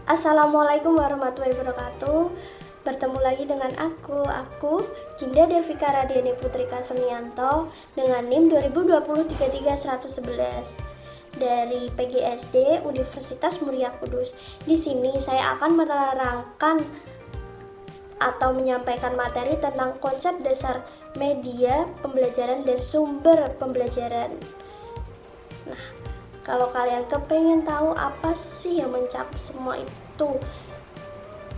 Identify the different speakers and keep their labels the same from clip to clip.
Speaker 1: Assalamualaikum warahmatullahi wabarakatuh. Bertemu lagi dengan aku Ginda Devika Radiani Putri Kasemianto dengan NIM 2020-33111 dari PGSD Universitas Muria Kudus. Di sini saya akan menerangkan atau menyampaikan materi tentang konsep dasar media pembelajaran dan sumber pembelajaran. Nah, kalau kalian kepengen tahu apa sih yang mencakup semua itu,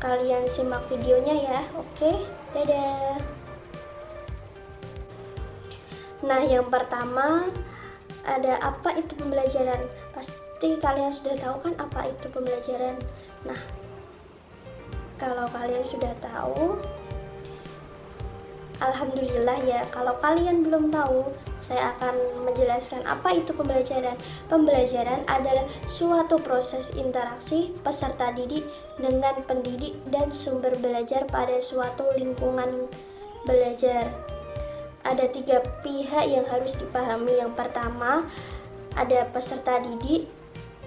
Speaker 1: kalian simak videonya ya. Oke, dadah. Nah, yang pertama ada apa itu pembelajaran. Pasti kalian sudah tahu kan apa itu pembelajaran. Nah, kalau kalian sudah tahu, alhamdulillah ya. Kalau kalian belum tahu, saya akan menjelaskan apa itu pembelajaran. Pembelajaran adalah suatu proses interaksi peserta didik dengan pendidik dan sumber belajar pada suatu lingkungan belajar. Ada 3 pihak yang harus dipahami. Yang pertama, ada peserta didik.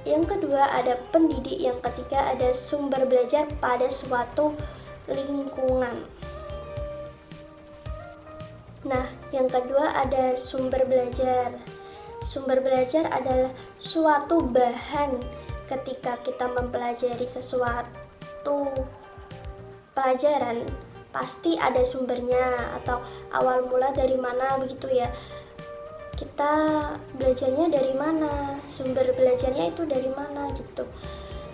Speaker 1: Yang kedua, ada pendidik. Yang ketiga, ada sumber belajar pada suatu lingkungan. Nah, yang kedua ada sumber belajar. Sumber belajar adalah suatu bahan ketika kita mempelajari sesuatu pelajaran, pasti ada sumbernya atau awal mula dari mana begitu ya. Kita belajarnya dari mana? Sumber belajarnya itu dari mana gitu.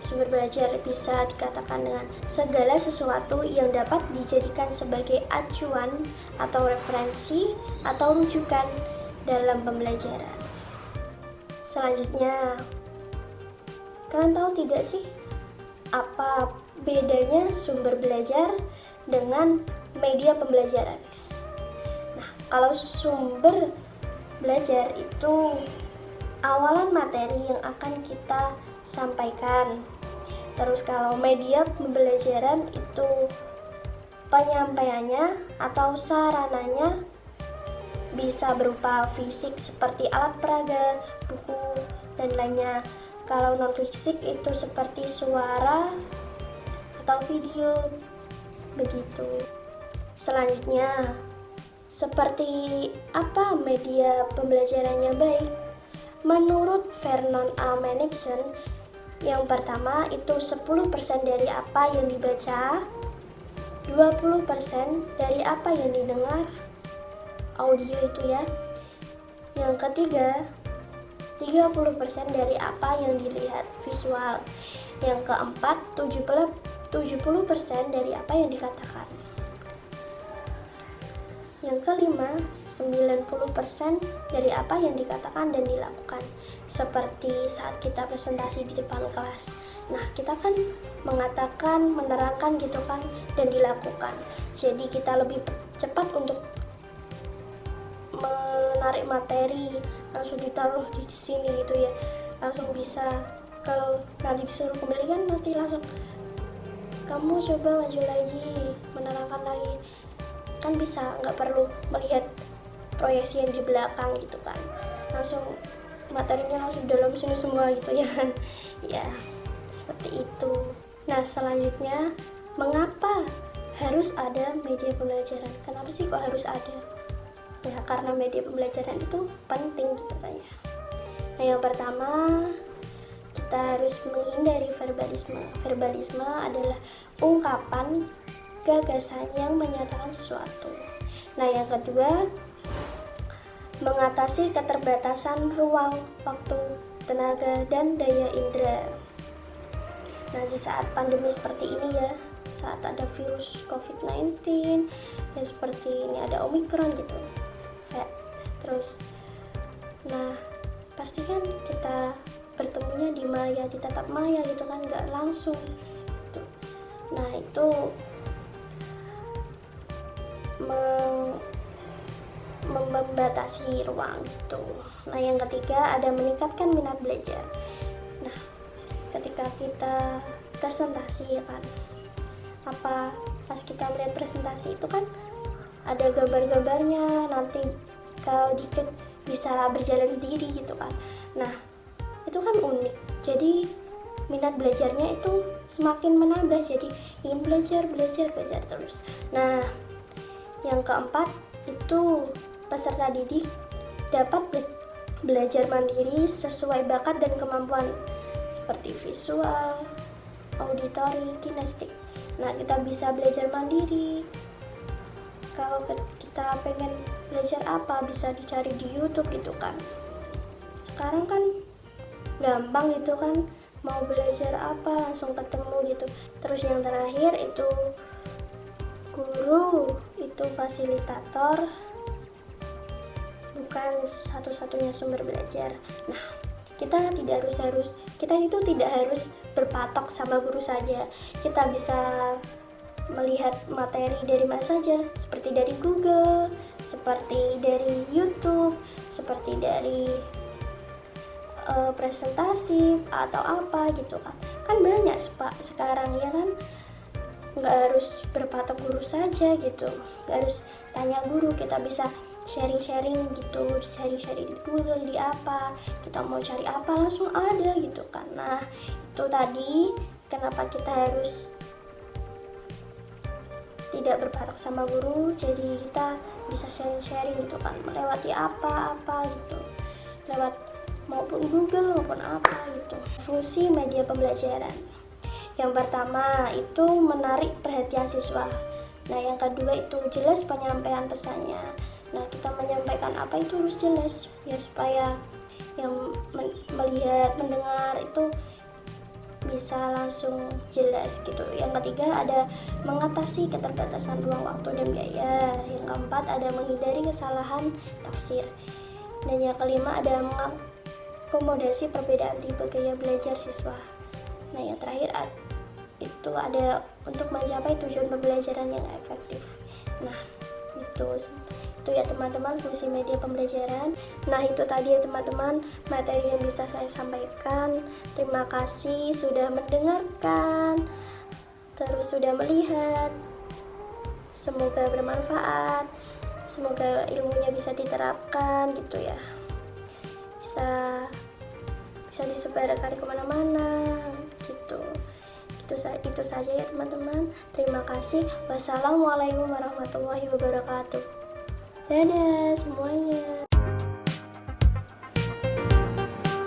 Speaker 1: Sumber belajar bisa dikatakan dengan segala sesuatu yang dapat dijadikan sebagai acuan atau referensi atau rujukan dalam pembelajaran. Selanjutnya, kalian tahu tidak sih apa bedanya sumber belajar dengan media pembelajaran? Nah, kalau sumber belajar itu awalan materi yang akan kita sampaikan. Terus kalau media pembelajaran itu penyampaiannya atau sarananya bisa berupa fisik seperti alat peraga, buku, dan lainnya. Kalau non fisik itu seperti suara atau video, begitu. Selanjutnya, seperti apa media pembelajaran yang baik? Menurut Vernon A. Menickson, yang pertama itu 10% dari apa yang dibaca, 20% dari apa yang didengar, audio itu ya. Yang ketiga, 30% dari apa yang dilihat, visual. Yang keempat, 70% dari apa yang dikatakan. Yang kelima, 90% dari apa yang dikatakan dan dilakukan. Seperti saat kita presentasi di depan kelas. Nah, kita kan mengatakan, menerangkan gitu kan, dan dilakukan. Jadi kita lebih cepat untuk menarik materi, langsung ditaruh di sini gitu ya. Langsung bisa. Kalau nanti disuruh kembali kan pasti langsung, kamu coba maju lagi, menerangkan lagi. Kan bisa, nggak perlu melihat proyeksi yang di belakang gitu kan, langsung materinya langsung dalam sini semua gitu ya kan. Ya, seperti itu. Nah, selanjutnya, mengapa harus ada media pembelajaran? Kenapa sih kok harus ada? Ya, karena media pembelajaran itu penting gitu kan ya. Nah, yang pertama, kita harus menghindari verbalisme. Verbalisme adalah ungkapan gagasan yang menyatakan sesuatu. Nah, yang kedua, mengatasi keterbatasan ruang, waktu, tenaga, dan daya indera. Nah, di saat pandemi seperti ini ya, saat ada virus COVID-19 ya, seperti ini ada Omicron gitu. Terus, nah pasti kan kita bertemunya di maya, di tatap maya gitu kan, nggak langsung gitu. Nah, itu membatasi ruang gitu. Nah, yang ketiga ada meningkatkan minat belajar. Nah, ketika kita presentasi ya kan, apa pas kita melihat presentasi itu kan ada gambar-gambarnya, nanti kalau dikit bisa berjalan sendiri gitu kan. Nah, itu kan unik. Jadi minat belajarnya itu semakin menambah, jadi ingin belajar terus. Nah, yang keempat itu peserta didik dapat belajar mandiri sesuai bakat dan kemampuan seperti visual, auditori, kinestik. Nah, kita bisa belajar mandiri. Kalau kita pengen belajar apa, bisa dicari di YouTube gitu kan. Sekarang kan gampang gitu kan, mau belajar apa langsung ketemu gitu. Terus yang terakhir itu guru itu fasilitator, bukan satu-satunya sumber belajar. Nah, kita itu tidak harus berpatok sama guru saja. Kita bisa melihat materi dari mana saja, seperti dari Google, seperti dari YouTube, seperti dari presentasi atau apa gitu kan. Kan banyak sekarang ya kan, nggak harus berpatok guru saja gitu, nggak harus tanya guru, kita bisa sharing gitu, sharing di Google, di apa, kita mau cari apa langsung ada gitu kan. Nah, itu tadi kenapa kita harus tidak berpatok sama guru, jadi kita bisa sharing gitu kan, melewati apa gitu, lewat maupun Google maupun apa gitu. Fungsi media pembelajaran, yang pertama itu menarik perhatian siswa. Nah, yang kedua itu jelas penyampaian pesannya. Nah, kita menyampaikan apa itu harus jelas ya, supaya yang melihat, mendengar itu bisa langsung jelas gitu. Yang ketiga ada mengatasi keterbatasan ruang waktu dan biaya. Yang keempat ada menghindari kesalahan tafsir. Dan yang kelima ada mengakomodasi perbedaan tipe gaya belajar siswa. Nah, yang terakhir itu ada untuk mencapai tujuan pembelajaran yang efektif. Nah, itu ya teman-teman, fungsi media pembelajaran. Nah, itu tadi ya teman-teman materi yang bisa saya sampaikan. Terima kasih sudah mendengarkan, terus sudah melihat. Semoga bermanfaat, semoga ilmunya bisa diterapkan gitu ya, bisa disebarkan kemana-mana gitu. Itu saja ya teman-teman. Terima kasih. Wassalamualaikum warahmatullahi wabarakatuh. Dadah semuanya.